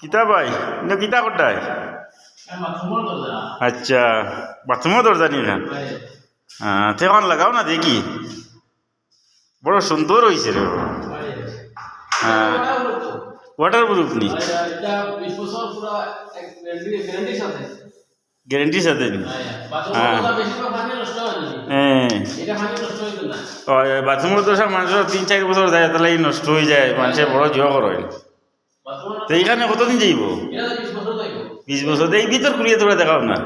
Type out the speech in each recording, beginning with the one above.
কিতা ভাই না কিতা কোটায়? আচ্ছা, বাথরুমও দরজা নি না? হ্যাঁ, তেমন লাগাও না দেখি, বড় সুন্দর হয়েছে রে। হ্যাঁ, ওয়াটার প্রুফ নি? গ্যারেন্টির সাথে নি? হ্যাঁ, বাথরুমের তো সব মানুষের 3-4 বছর যায়, তাহলে নষ্ট হয়ে যায়, মানুষের বড় জোয়া করে। তো এইখানে কতদিন যাইব? 20 বছর। এই ভিতর খুলিয়ে তোরা দেখাও না?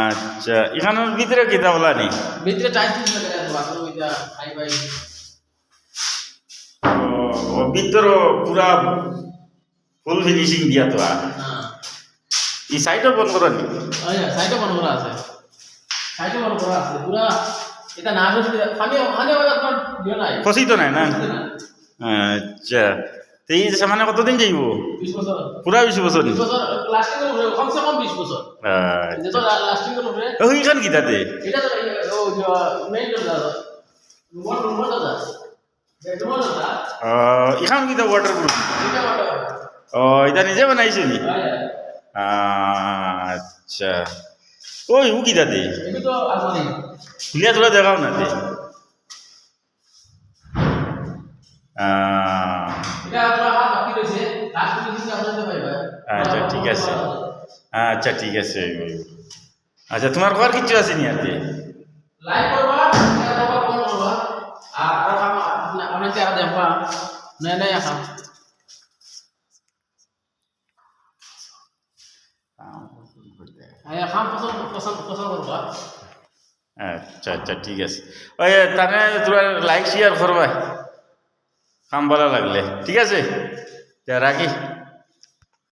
আচ্ছা, এখানের ভিতরে কিতা বলা নেই? ভিতর পুরা ফুল ফিনিশিং দিয়া তো। এই সাইডও বন্ধ করা নি? সাইডও বন্ধ করা আছে, সাইডও বন্ধ করা আছে পুরা। এটা না হলে পানি পানি আপনার দিও নাই, ফসি তো নাই না? আচ্ছা, তো এই সামনে কতদিন যাইব? 20 বছর। পুরা 20 বছর? 20 বছর লাস্টিং করবে, কমসে কম 20 বছর। যেটা লাস্টিং করবে। ওইখান কিতাতে? এটা তো ও যে মেইন দরজা, রুম দরজা, বেডরুম দরজা। এখান কিতা ওয়াটার প্রুফ? এটা ওয়াটার। এটা নিজে বানাইছো নি? আচ্ছা, ওই ও কিতাতে? এটা তো আলমারি। খুলিয়া তোরা দেখাও না তে? এটা পুরা বাকি রয়েছে, লাস্ট ফিনিশিং আপনাদের পাইবা। আচ্ছা ঠিক আছে, আচ্ছা ঠিক আছে। আচ্ছা, তোমার ঘর কিছু আছে নি আতে? লাইক করবা, শেয়ার করবা, কমেন্ট করবা, আর আপনাকে আর দেখবা নয় নয় আসাম। খাম পছন্দ পছন্দ পছন্দ করবা। আচ্ছা আচ্ছা ঠিক আছে। ওই তাহলে তোরা লাইক শেয়ার করবা কাম ভালো লাগলে, ঠিক আছে? রাখি।